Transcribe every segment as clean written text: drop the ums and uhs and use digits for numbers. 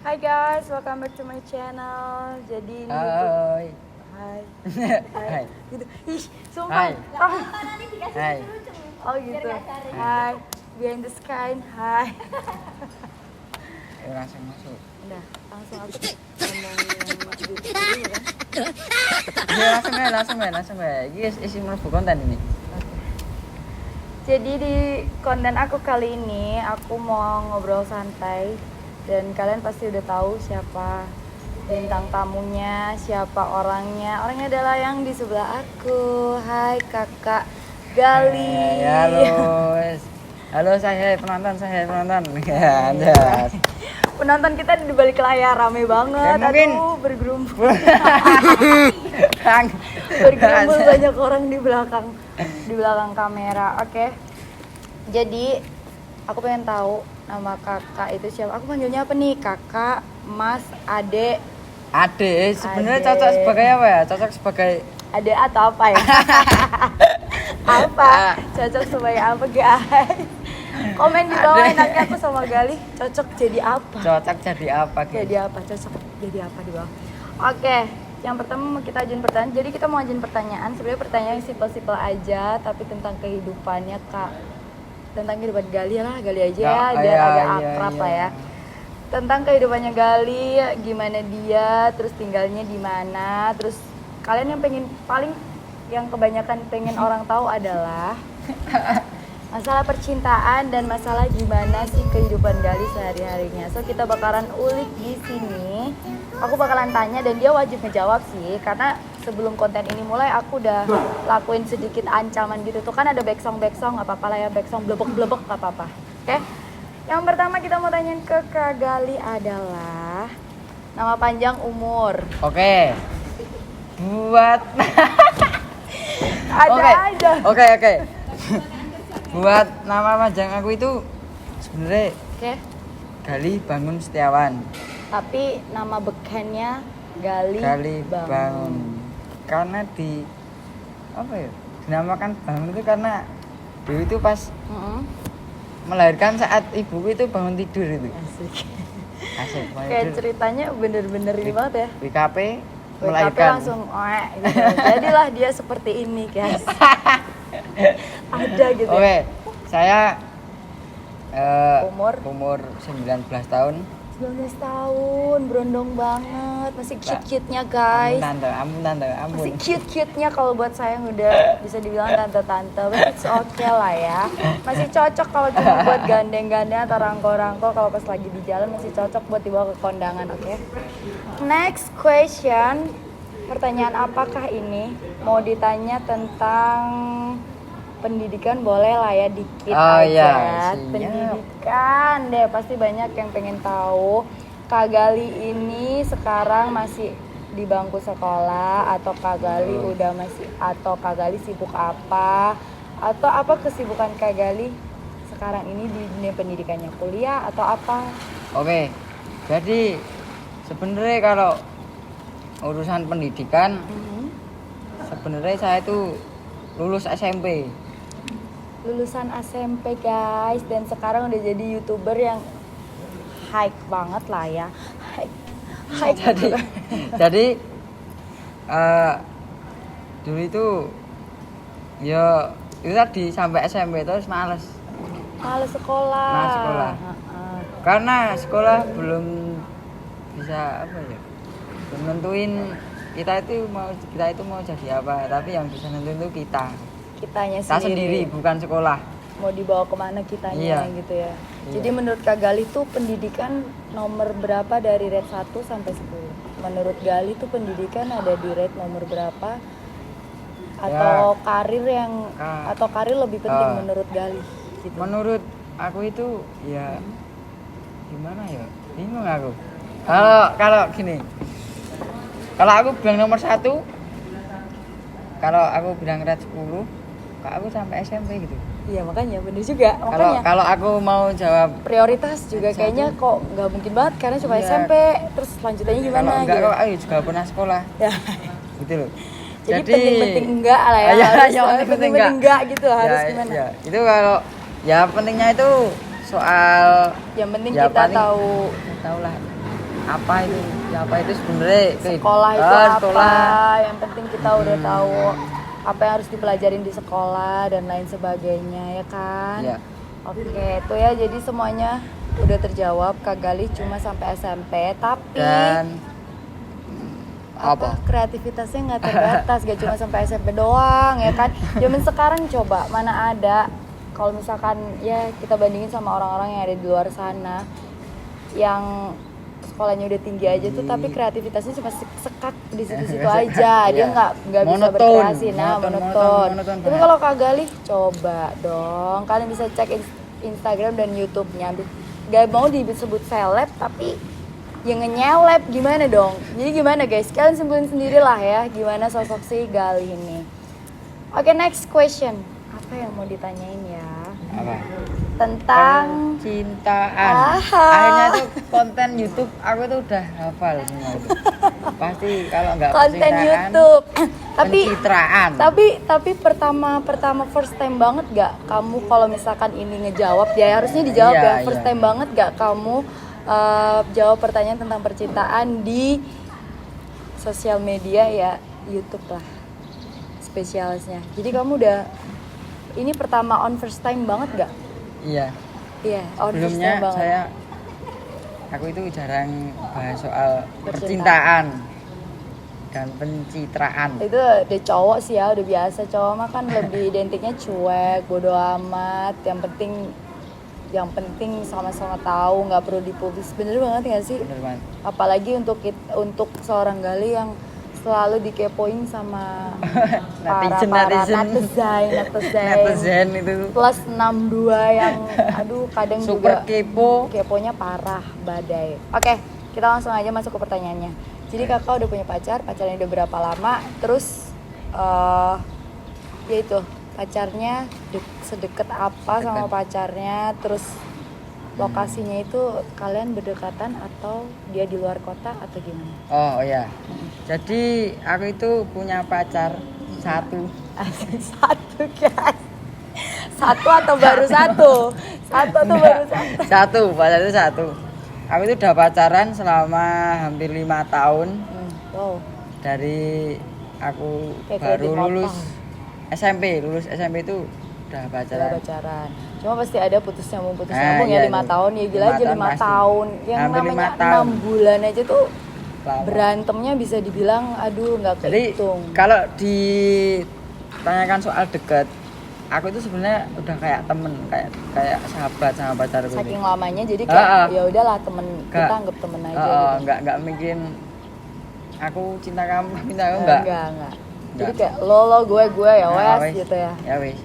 Hai guys, welcome back to my channel. Jadi ini Hai. Hai. Hai. Gitu. Ih, sumpah. Hai. Ah. Hai. Oh gitu. Hai. Behind the sky. Hai. Ayo langsung masuk. Udah, langsung aku ngomong yang dulu kan. Iya langsung ya. Yes, isi mlebu konten ini. Jadi di konten aku kali ini aku mau ngobrol santai dan kalian pasti udah tahu siapa bintang tamunya, siapa orangnya. Orangnya adalah yang di sebelah aku. Hai Kakak Gali. Halo. Halo saya penonton. Ya, ada. Penonton kita di balik layar rame banget. Ya, mungkin. Aduh, bergerumpul. Bergerumpul banyak orang di belakang kamera. Oke. Jadi aku pengen tahu nama kakak itu siapa. Aku panggilnya apa nih? Kakak, Mas, Ade. Ade, sebenarnya Ade. cocok sebagai apa ya? Cocok sebagai Ade atau apa ya? Apa? Cocok sebagai apa, guys? Komen di bawah enaknya aku sama Gali cocok jadi apa? cocok jadi apa gitu. Jadi apa? Cocok jadi apa di bawah? Oke, yang pertama mau kita ajuin pertanyaan. Jadi kita mau ajuin pertanyaan. Sebenarnya pertanyaan yang simpel-simpel aja, tapi tentang kehidupannya Kak. Tentang kehidupan Gali lah, Gali aja ya, biar agak akrab lah ya. Tentang kehidupannya Gali, gimana dia, terus tinggalnya di mana, terus kalian yang kebanyakan pengen orang tahu adalah masalah percintaan dan masalah gimana sih kehidupan Gali sehari-harinya. So kita bakalan ulik di sini. Aku bakalan tanya dan dia wajib ngejawab sih, karena sebelum konten ini mulai aku udah lakuin sedikit ancaman gitu. Tuh kan ada back song nggak apa-apa lah ya, back song blebek nggak apa-apa. Oke? Yang pertama kita mau tanyain ke Kak Gali adalah nama panjang, umur. Oke. Buat Ada. Oke. Buat nama panjang aku itu sebenarnya Oke. Gali Bangun Setiawan. Tapi nama bekennya Gali Bangun. Karena apa ya? Dinamakan Bangun itu karena dulu itu pas melahirkan saat ibuku itu bangun tidur itu. Asik. Kayak ceritanya bener-bener ini banget ya. WKP WKP melahirkan. langsung gitu. Jadilah dia seperti ini, guys. Ada gitu. Oke. Saya Umur 19 tahun. 19 tahun, berondong banget. Masih cute-cute-nya, guys. Ampun tante. Masih cute-cute-nya kalau buat saya yang udah bisa dibilang tante-tante. But it's okay lah ya. Masih cocok kalau cuma buat gandeng-gandeng atau rangko-rangko. Kalau pas lagi di jalan masih cocok buat dibawa ke kondangan, oke? Next question. Pertanyaan apakah ini? Mau ditanya tentang pendidikan, boleh lah ya, dikit aja. Iya, siap. Pendidikan deh, pasti banyak yang pengen tahu. Kak Gali ini sekarang masih di bangku sekolah atau Kak Gali atau Kak Gali sibuk apa? Atau apa kesibukan Kak Gali sekarang ini di dunia pendidikannya, kuliah atau apa? Oke. Jadi sebenarnya kalau urusan pendidikan sebenarnya saya itu lulus SMP. Lulusan SMP, guys, dan sekarang udah jadi YouTuber yang high banget lah ya. High. Jadi dulu itu ya itu tadi sampai SMP terus males sekolah. Karena sekolah belum bisa apa ya, belum nentuin kita itu mau jadi apa, tapi yang bisa nentuin itu Kitanya kita sendiri. sendiri, bukan sekolah. Mau dibawa kemana kitanya, Iya. gitu ya. Iya. Jadi menurut Kak Gali tuh pendidikan nomor berapa dari rate 1 sampai 10? Menurut Gali tuh pendidikan ada di rate nomor berapa? Atau atau karir lebih penting menurut Gali gitu. Menurut aku itu ya gimana ya? Bingung aku. Kalau gini. Kalau aku bilang nomor 1, kalau aku bilang rate 10, aku sampai SMP gitu. Iya, makanya bener juga. Kalau aku mau jawab Prioritas juga satu. kayaknya kok nggak mungkin banget karena cuma Iya. SMP, terus selanjutnya kalau gimana enggak gitu. kok aku juga pernah sekolah. Ya. Gitu loh. Jadi penting-penting enggak lah ya. Ya, harus yang penting enggak gitu harus ya, gimana. Ya. Itu kalau ya pentingnya itu soal Yang penting ya kita paling tahu lah apa itu? Ya, apa itu sebenarnya? Sekolah itu apa? Sekolah. Yang penting kita udah tahu apa yang harus dipelajarin di sekolah dan lain sebagainya ya kan? Iya. Oke, itu ya jadi semuanya udah terjawab. Kak Galih cuma sampai SMP, tapi Dan apa? kreativitasnya nggak terbatas, gak cuma sampai SMP doang ya kan. Zaman sekarang coba mana ada, kalau misalkan ya kita bandingin sama orang-orang yang ada di luar sana yang sekolahnya udah tinggi aja tuh tapi kreativitasnya cuma sekak di situ-situ aja. Dia Iya. nggak bisa Monoton. berkreasi, nah monoton. Monoton Tapi banget. kalau Kak Galih coba dong, kalian bisa cek Instagram dan YouTube-nya. Gak mau disebut seleb tapi yang nge-nyeleb gimana dong? Jadi gimana guys? Kalian simpulin sendiri lah ya gimana sosok si Galih ini. Oke, next question. Apa yang mau ditanyain ya? Apa? Tentang Cintaan. Aha. Akhirnya tuh konten YouTube aku tuh udah hafal semua itu. Pasti kalau nggak konten percintaan, YouTube. pencitraan. Tapi pertama first time banget gak kamu kalau misalkan ini ngejawab ya harusnya dijawab Iya, ya. First iya. time banget gak kamu jawab pertanyaan tentang percintaan di sosial media ya YouTube lah spesialisnya. Jadi kamu udah ini pertama on first time banget gak? Iya. Iya, on first Sebelumnya time banget. aku itu jarang bahas soal Percintaan. percintaan dan pencitraan. Itu udah cowok sih ya, udah biasa. Cowok mah kan lebih identiknya cuek, bodo amat. Yang penting sama-sama tahu, nggak perlu dipublis. Bener banget nggak sih? Bener banget. Apalagi untuk seorang Galih yang selalu dikepoin sama netizen itu plus 62 yang aduh kadang super juga keponya parah badai. Oke, kita langsung aja masuk ke pertanyaannya. Jadi kakak udah punya pacarnya udah berapa lama? Terus ya itu pacarnya sedekat apa sama pacarnya? Terus lokasinya itu kalian berdekatan atau dia di luar kota atau gimana? Oh iya. Jadi aku itu punya pacar satu. Satu guys. Satu atau baru satu? Satu atau baru satu? Satu, pacar itu satu. Aku itu udah pacaran selama hampir 5 tahun. Wow. Dari aku Kayak baru kredit lulus motong. lulus SMP itu udah pacaran. Pacaran. Cuma pasti ada putus nyambung Nah, ya iya 5 itu. tahun ya gila 5 aja 5 tahun pasti. tahun. Yang Hampir namanya 5 tahun. 6 bulan aja tuh Lama. berantemnya bisa dibilang aduh nggak Jadi kehitung. kalau ditanyakan soal deket, aku itu sebenarnya udah kayak temen, kayak sahabat sama pacarku. Saking ini. lamanya jadi kayak Ah, ah. ya udahlah temen Nggak. kita anggap temen aja gitu. nggak mikirin aku cinta kamu enggak. Enggak. Jadi kayak lo gue ya Nah, wes gitu ya. Ya wes.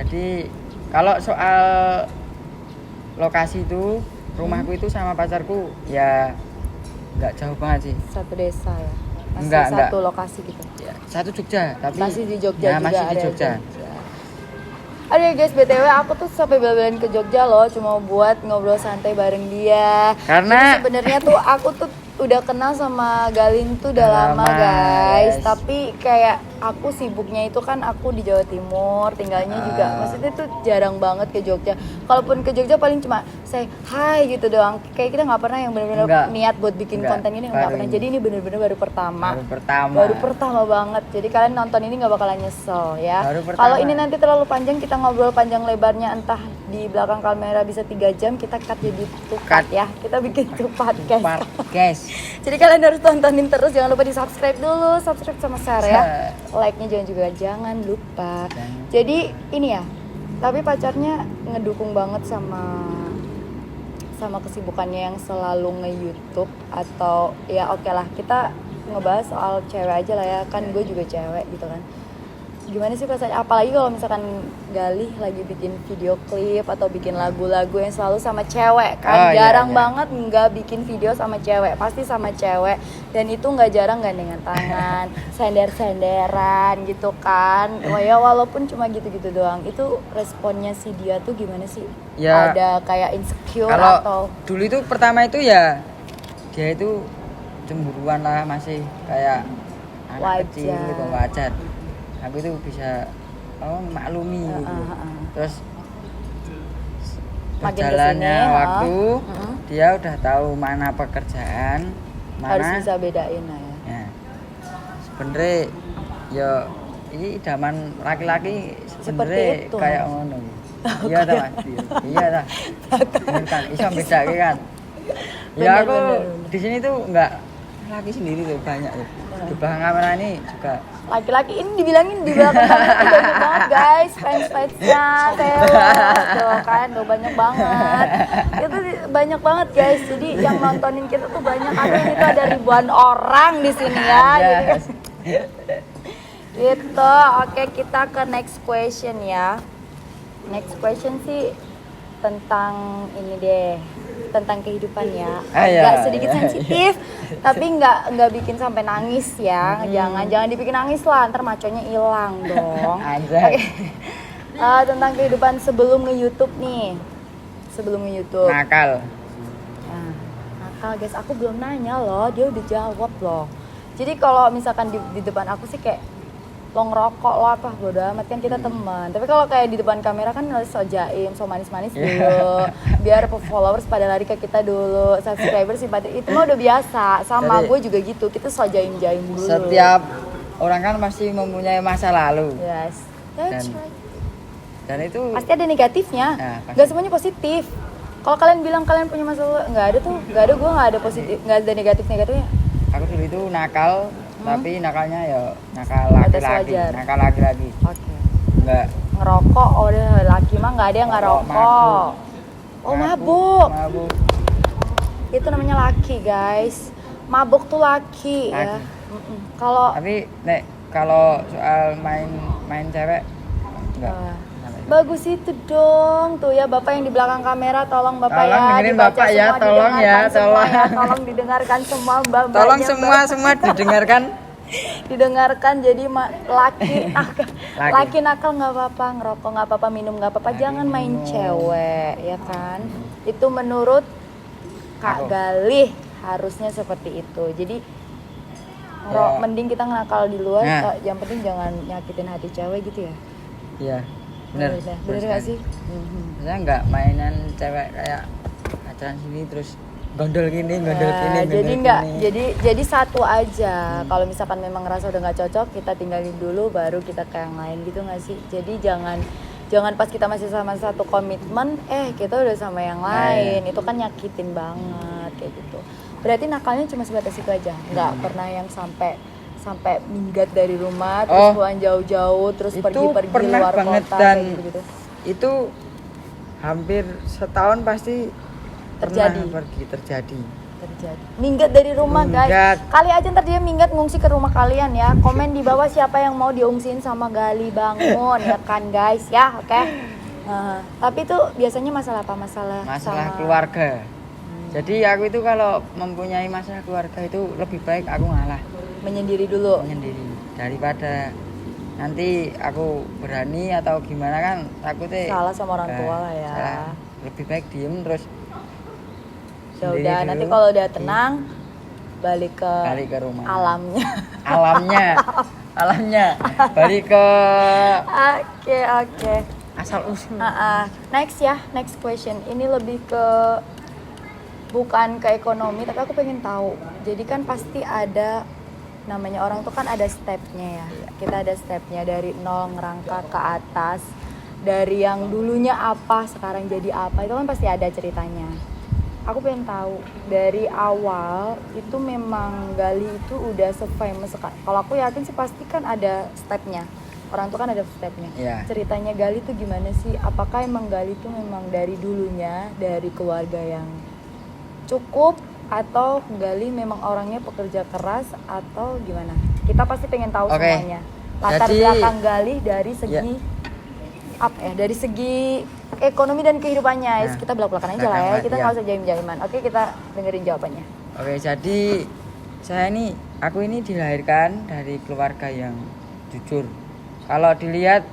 Jadi kalau soal lokasi itu rumahku itu sama pacarku ya nggak jauh banget sih. Satu desa ya. Masih Enggak. satu lokasi gitu. Ya, satu Jogja tapi Masih di Jogja ya, juga masih di ada Jogja. Aduh ya guys, BTW aku tuh sampai bela-belain ke Jogja loh cuma buat ngobrol santai bareng dia. Karena Jadi sebenarnya tuh aku tuh udah kenal sama Galin tuh udah lama guys. Tapi kayak aku sibuknya itu kan aku di Jawa Timur, tinggalnya juga maksudnya tuh jarang banget ke Jogja. Kalaupun ke Jogja paling cuma say hi gitu doang. Kayak kita nggak pernah yang benar-benar Enggak. niat buat bikin Enggak. konten ini nggak Baru pernah. ini. Jadi ini benar-benar baru pertama. Baru Pertama banget. Jadi kalian nonton ini nggak bakalan nyesel ya. Baru pertama. Kalau ini nanti terlalu panjang kita ngobrol panjang lebarnya entah di belakang kamera bisa 3 jam kita cut jadi tupat ya. Kita bikin tupat guys. guys. Jadi kalian harus tontonin terus, jangan lupa di subscribe dulu, subscribe sama share ya. Like-nya jangan lupa. Jadi ini ya. Tapi pacarnya ngedukung banget sama kesibukannya yang selalu nge-YouTube atau ya oke lah kita ngebahas soal cewek aja lah ya, kan gue juga cewek gitu kan. Gimana sih perasaan, apalagi kalau misalkan Galih lagi bikin video klip atau bikin lagu-lagu yang selalu sama cewek kan. Jarang banget nggak bikin video sama cewek, pasti sama cewek. Dan itu nggak jarang gandengan tangan, sender-senderan gitu kan. Ya walaupun cuma gitu-gitu doang, itu responnya si dia tuh gimana sih? Ya, ada kayak insecure kalau atau dulu itu pertama itu ya dia itu cemburuan lah, masih kayak anak kecil gitu, wajar. Aku itu bisa maklumi gitu. Terus makin berjalannya kesini, waktu dia udah tahu mana pekerjaan, Harus mana bisa bedain lah ya. ya. Sebenarnya ya ini idaman laki-laki sebenarnya itu, kayak Mas. ngono. Iya ta, Mas? Iya ta. Bener kan, iso bedake kan. Ya aku Bener. di sini tuh enggak laki sendiri tuh banyak tuh. Di belakang kamera ini juga Laki-laki ini dibilangin di belakang kamera tuh banyak banget guys, fansnya Theo tuh kan, tuh banyak banget. Itu banyak banget guys. Jadi yang nontonin kita tuh banyak. Aku ini tuh ada ribuan orang di sini ya. Jadi kan. Gitu. Oke, kita ke next question ya. Next question sih tentang ini deh, tentang kehidupan ya. Iya. Agak sedikit sensitif, tapi nggak bikin sampai nangis ya. Jangan dibikin nangis lah, ntar maconya hilang dong. Anjay. Oke. Tentang kehidupan sebelum nge-YouTube nih. Sebelum nge-YouTube. nakal. Nah, nakal guys, aku belum nanya loh, dia udah jawab loh. Jadi kalau misalkan di depan aku sih kayak lo ngerokok lo apa bodo amat kan kita teman. Tapi kalau kayak di depan kamera kan harus so jaim, so manis-manis dulu. Biar followers pada lari ke kita dulu, subscriber simpati itu mah udah biasa. Sama Jadi, gue juga gitu, kita so jaim-jaim dulu. Setiap orang kan pasti mempunyai masa lalu. Yes, that's Dan- right. Dan itu Pasti ada negatifnya, Nah, pasti. nggak semuanya positif. Kalau kalian bilang kalian punya masalah, nggak ada tuh, nggak ada, gue nggak ada positif, nggak ada negatifnya. aku dulu itu nakal, tapi nakalnya ya nakal Batas laki-laki, wajar. nakal laki-laki. Oke. Enggak Ngerokok, oh udah laki mah nggak ada yang nggak Rokok, rokok. Oh mabuk. Mabuk. Itu namanya laki guys. Mabuk tuh laki, ya. Laki. Kalau Tapi nek kalau soal main cewek enggak. bagus itu dong tuh ya bapak yang di belakang kamera, tolong bapak Tolong ya dengerin dibaca Bapak ya, semua, tolong ya, didengarkan semua tolong. ya, tolong didengarkan semua mbak. Tolong semua didengarkan. Didengarkan. Jadi laki Laki. laki nakal nggak apa-apa, ngerokok nggak apa-apa, minum nggak apa-apa, jangan main minum. cewek ya kan. Itu menurut Kak Aku. Galih harusnya seperti itu. Jadi Ya. mending kita nakal di luar, Nah. yang penting jangan nyakitin hati cewek gitu ya. Iya. Bener. Bener nggak sih? Saya enggak mainan cewek kayak pacaran sini terus gondol gini, gondol Nah, gini, jadi gondol nggak, gini. jadi satu aja. Kalau misalkan memang ngerasa udah nggak cocok, kita tinggalin dulu, baru kita ke yang lain gitu nggak sih? Jadi jangan pas kita masih sama satu komitmen, kita udah sama yang lain, itu kan nyakitin banget kayak gitu. Berarti nakalnya cuma sebatas itu aja, nggak pernah yang sampai minggat dari rumah, terus Oh, pulang jauh-jauh, terus itu pergi pernah luar banget kota, dan kayak gitu. itu hampir setahun pasti Terjadi. pernah terjadi. Minggat dari rumah Minggat. guys. Kali aja ntar dia minggat ngungsi ke rumah kalian ya. Komen di bawah siapa yang mau diungsiin sama Gali Bangun ya kan guys ya, oke. Tapi itu biasanya masalah apa? Masalah Masalah sama keluarga. Jadi aku itu kalau mempunyai masalah keluarga itu lebih baik aku ngalah menyendiri dulu. sendiri daripada nanti aku berani atau gimana kan takutnya Salah sama orang tua lah ya. salah. Lebih baik diem terus Ya sendiri udah, dulu. nanti kalau udah tenang balik ke rumah. alamnya. alamnya balik ke Oke. asal usul. Next ya, next question. Ini lebih ke bukan ke ekonomi, tapi aku pengen tahu. Jadi kan pasti ada namanya orang tuh kan ada stepnya ya. Kita ada stepnya dari nol ngerangkak ke atas. Dari yang dulunya apa, sekarang jadi apa, itu kan pasti ada ceritanya. Aku pengen tahu dari awal itu memang Gali itu udah se-famous sekali. Kalau aku yakin sih pasti kan ada stepnya. Orang tuh kan ada stepnya. Iya. Ceritanya Gali tuh gimana sih? Apakah emang Gali tuh memang dari dulunya dari keluarga yang cukup, atau Gali memang orangnya pekerja keras, atau gimana? Kita pasti pengen tahu Oke. semuanya. Latar Jadi- belakang Gali dari segi apa ya? Dari segi ekonomi dan kehidupannya. Nah, Kita belak-belakan aja lah ya. belak-belakan, Kita iya. nggak usah jaim-jaiman. Oke, kita dengerin jawabannya. Oke, jadi aku ini dilahirkan dari keluarga yang jujur. Kalau dilihat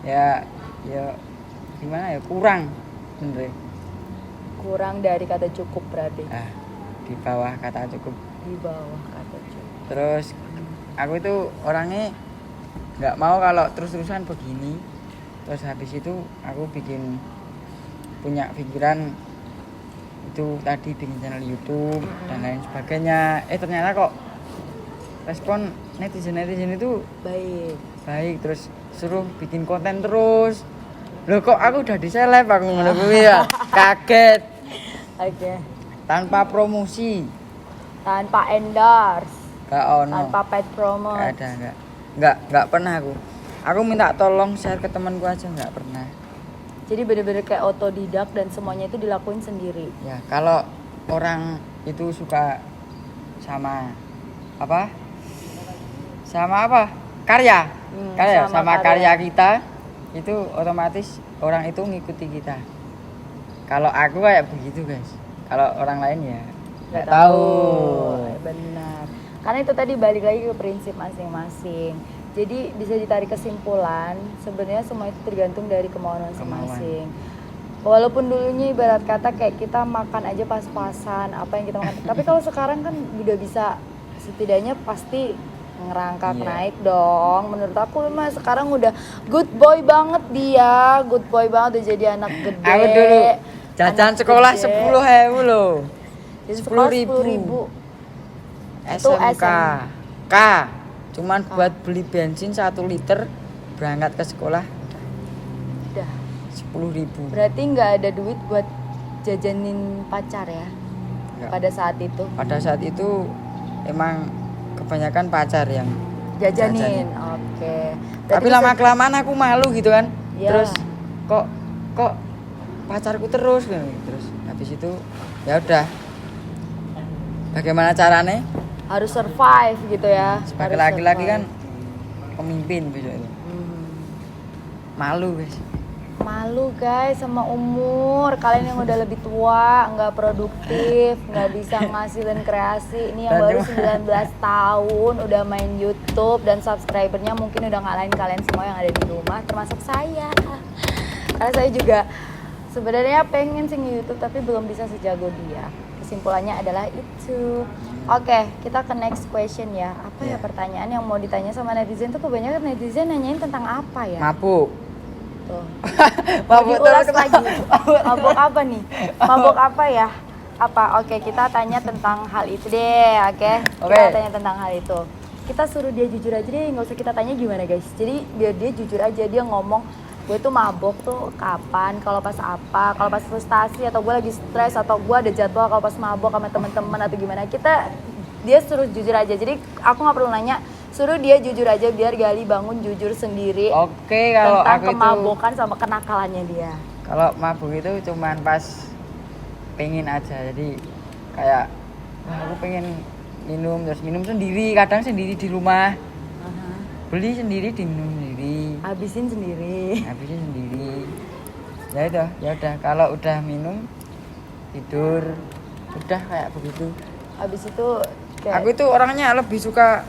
ya gimana ya, kurang bener. Kurang dari kata cukup berarti. Di bawah kata cukup. Di bawah kata cukup. Terus aku itu orangnya nggak mau kalau terus-terusan begini. Terus habis itu aku punya pikiran itu tadi bikin channel YouTube dan lain sebagainya. Ternyata kok respon netizen itu baik, terus suruh bikin konten terus. Loh kok aku udah di seleb aku ngono kuwi ya. Kaget. Oke. Tanpa promosi, Tanpa endorse, gak ono. tanpa paid promote. Gak ada, enggak pernah aku. Aku minta tolong share ke temanku aja enggak pernah. Jadi bener-bener kayak otodidak dan semuanya itu dilakuin sendiri. Ya, kalau orang itu suka sama apa? Sama apa? Karya. Sama karya kita itu otomatis orang itu ngikuti kita. Kalau aku kayak begitu, guys. Kalau orang lain ya nggak tahu. Benar. Karena itu tadi balik lagi ke prinsip masing-masing. Jadi bisa ditarik kesimpulan sebenarnya semua itu tergantung dari kemauan masing-masing. Walaupun dulunya ibarat kata kayak kita makan aja pas-pasan apa yang kita makan. Tapi kalau sekarang kan udah bisa setidaknya pasti ngerangkak naik dong. Menurut aku mah sekarang udah good boy banget dia, good boy banget udah jadi anak gede. Aku dulu jajan sekolah 10.000 loh. 10.000. Itu SMK. Cuman buat beli bensin 1 liter berangkat ke sekolah udah 10.000. Berarti nggak ada duit buat jajanin pacar ya? Nggak. Pada saat itu. Pada saat itu emang kebanyakan pacar yang Jajanin. Oke. Tapi lama-kelamaan aku malu gitu kan. Ya. Terus kok pacarku terus gitu. Terus habis itu ya udah. Bagaimana caranya? Harus survive gitu ya. Sebagai Harus laki-laki survive. kan pemimpin besok itu. Malu guys. Malu guys sama umur. Kalian yang udah lebih tua, nggak produktif, nggak bisa ngasilin kreasi. Ini yang Dan baru cuma- 19 tahun udah main YouTube dan subscribernya mungkin udah ngalahin kalian semua yang ada di rumah, termasuk saya. Karena saya juga sebenarnya pengen sih nge-YouTube tapi belum bisa sejago dia. Kesimpulannya adalah itu. Oke, kita ke next question ya. Apa ya pertanyaan yang mau ditanya sama netizen tuh kebanyakan netizen nanyain tentang apa ya? Mabuk. Tuh. Mau Mabuk diulas terus lagi. Mabuk apa nih? Mabuk apa ya? Apa? Oke, kita tanya tentang hal itu deh, oke? Oke. Kita tanya tentang hal itu. Kita suruh dia jujur aja deh, nggak usah kita tanya gimana guys. Jadi biar dia jujur aja, dia ngomong gue tuh mabok tuh kapan, kalau pas apa, kalau pas frustasi atau gue lagi stres atau gue ada jadwal kalau pas mabok sama teman-teman atau gimana. Dia suruh jujur aja. Jadi aku nggak perlu nanya, suruh dia jujur aja biar Gali bangun jujur sendiri. Oke, kalau tentang aku itu kemabukan sama kenakalannya dia. kalau mabuk itu cuman pas pengen aja. Jadi kayak wah, aku pengen minum sendiri, kadang sendiri di rumah. Beli sendiri, diminum sendiri. Habisin sendiri. Habisnya sendiri. Ya udah kalau udah minum tidur udah kayak begitu. Habis itu kayak Aku itu orangnya lebih suka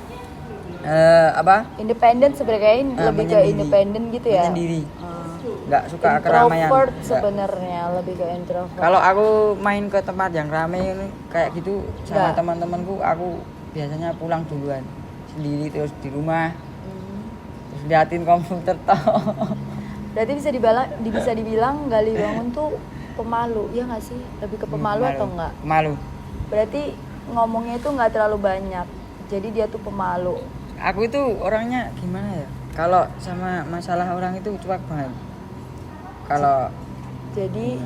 independen sebenarnya lebih ke menyendiri. independen gitu ya. Menyendiri. Nggak suka keramaian. Introvert Nggak. sebenarnya lebih ke introvert. Kalau aku main ke tempat yang ramai ini kayak gitu sama Nggak. teman-temanku, aku biasanya pulang duluan sendiri terus di rumah terus liatin komputer toh. Berarti bisa dibilang Gali Bangun tuh pemalu, ya nggak sih? Lebih ke pemalu atau enggak? Malu. Berarti ngomongnya itu nggak terlalu banyak. Jadi dia tuh pemalu. Aku itu orangnya gimana ya? Kalau sama masalah orang itu cuek banget. Kalau Jadi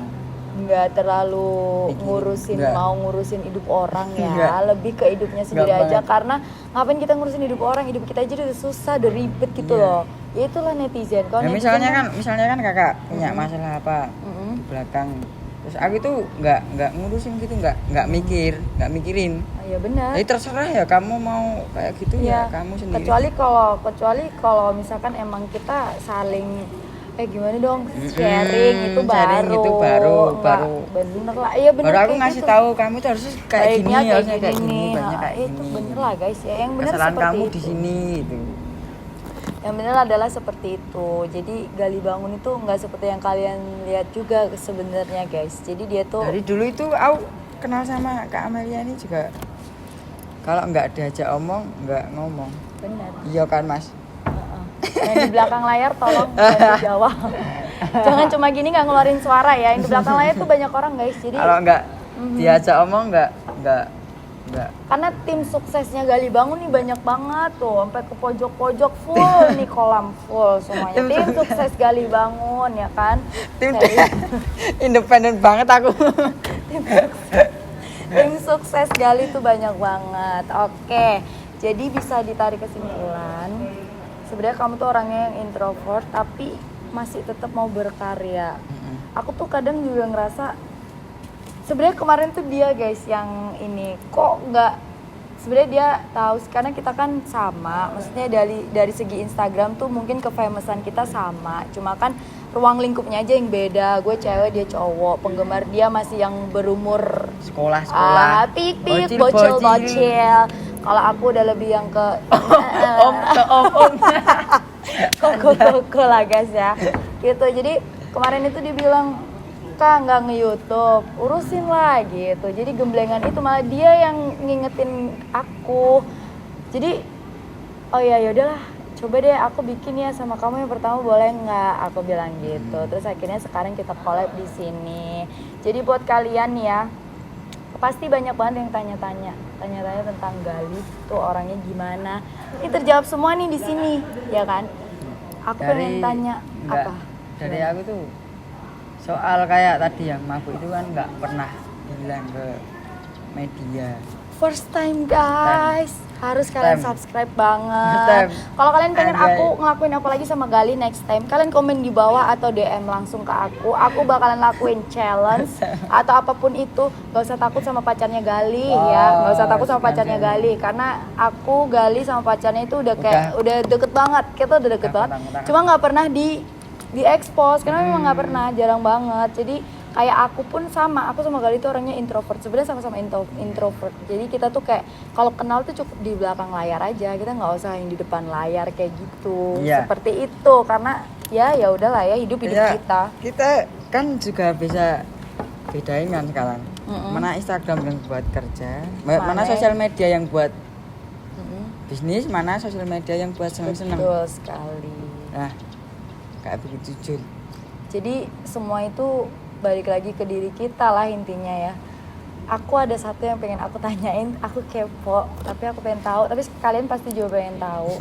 nggak terlalu Pikirin. Nggak. mau ngurusin hidup orang ya. Nggak. Lebih ke hidupnya sendiri Nggak aja. banget. Karena ngapain kita ngurusin hidup orang? Hidup kita aja udah susah, udah ribet gitu Iya. loh. Ya itulah netizen. Kalau ya, netizen misalnya kan kakak punya masalah apa di belakang, terus aku itu nggak ngurusin gitu, nggak mikirin. Oh, ya benar. Jadi terserah ya kamu mau kayak gitu ya kamu sendiri. Kecuali kalau misalkan emang kita saling gimana dong sharing itu sharing baru. itu baru. Bener lah. Iya bener. Baru aku kayak ngasih gitu. tahu kamu tuh harusnya kayak Baiknya gini, harusnya kayak gini, banyak kayak Itu gini. bener lah guys ya. Yang bener Kesalahan seperti kamu itu. di sini itu. Yang bener adalah seperti itu. Jadi Gali Bangun itu nggak seperti yang kalian lihat juga sebenarnya guys. Jadi dia tuh Dari dulu itu aku kenal sama Kak Amelia ini juga kalau nggak diajak omong nggak ngomong. bener. Iya kan Mas? Yang di belakang layar tolong bantu jawab. Jangan cuma gini nggak ngeluarin suara ya. Yang di belakang layar tuh banyak orang guys. Jadi Kalau nggak diajak omong nggak Karena tim suksesnya Gali Bangun nih banyak banget tuh, sampai ke pojok-pojok full nih kolam full semuanya. Tim sukses Gali Bangun ya kan. tim Kayak independen banget aku. tim sukses Gali tuh banyak banget. Oke, jadi bisa ditarik kesimpulan. Sebenarnya kamu tuh orangnya yang introvert tapi masih tetap mau berkarya. Aku tuh kadang juga ngerasa sebenarnya kemarin tuh dia guys yang ini kok nggak, sebenarnya dia tahu karena kita kan sama, maksudnya dari segi Instagram tuh mungkin kefamousan kita sama, cuma kan ruang lingkupnya aja yang beda. Gue cewek, dia cowok, penggemar dia masih yang berumur sekolah pik bocil. Kalau aku udah lebih yang ke om koko lah guys ya gitu. Jadi kemarin itu dia bilang, Kak nggak nge-YouTube, urusin lah gitu. Jadi gemblengan itu malah dia yang ngingetin aku. Jadi oh ya yaudahlah, coba deh aku bikin ya sama kamu yang pertama, boleh nggak? Aku bilang gitu. Terus akhirnya sekarang kita collab di sini. Jadi buat kalian ya, pasti banyak banget yang tanya-tanya tentang Gali tuh orangnya gimana. Ini terjawab semua nih di sini, ya kan? Aku pengen tanya apa? Dari aku tuh soal kayak tadi yang mabuk itu kan nggak pernah bilang ke media. First time guys, harus kalian Time. subscribe banget. Kalau kalian pengen Anjay. aku ngelakuin apa lagi sama Gali next time, kalian komen di bawah atau DM langsung ke aku. Aku bakalan lakuin challenge atau apapun itu. Gak usah takut sama pacarnya Gali ya, gak usah takut sama pacarnya Gali. Karena aku Gali sama pacarnya itu udah kayak udah deket banget. Kita udah deket banget. Cuma nggak pernah di expose karena memang nggak pernah, jarang banget. Jadi kayak aku pun sama, aku sama Gali tuh orangnya introvert, sebenarnya sama-sama introvert. Jadi kita tuh kayak kalau kenal tuh cukup di belakang layar aja, kita nggak usah yang di depan layar kayak gitu. Seperti itu, karena ya udahlah ya, hidup kita kan juga bisa bedain kan sekarang. Mana Instagram yang buat kerja, mana sosial media yang buat bisnis, mana sosial media yang buat seneng-seneng. Betul sekali. Nah, kayak begitu Jul. Jadi semua itu balik lagi ke diri kita lah intinya ya. Aku ada satu yang pengen aku tanyain, aku kepo, tapi aku pengen tahu, tapi kalian pasti juga pengen tahu.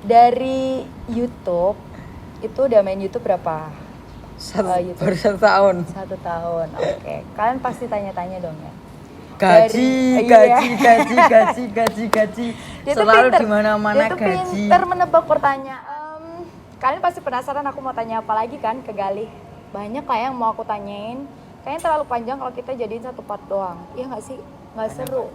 Dari YouTube, itu udah main YouTube berapa? YouTube. Baru 1 tahun. 1 tahun, oke. Kalian pasti tanya-tanya dong ya. Gaji. Dia Selalu pinter, di mana-mana dia tuh gaji. pinter menebak pertanyaan. Kalian pasti penasaran aku mau tanya apa lagi kan ke Gali? Banyak lah yang mau aku tanyain. Kayaknya terlalu panjang kalau kita jadiin 1 part doang. Iya nggak sih? Nggak seru.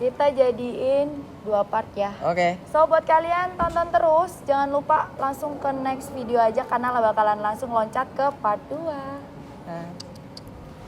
Kita jadiin 2 part ya. Oke. So buat kalian tonton terus. Jangan lupa langsung ke next video aja karena bakalan langsung loncat ke part 2. Nah.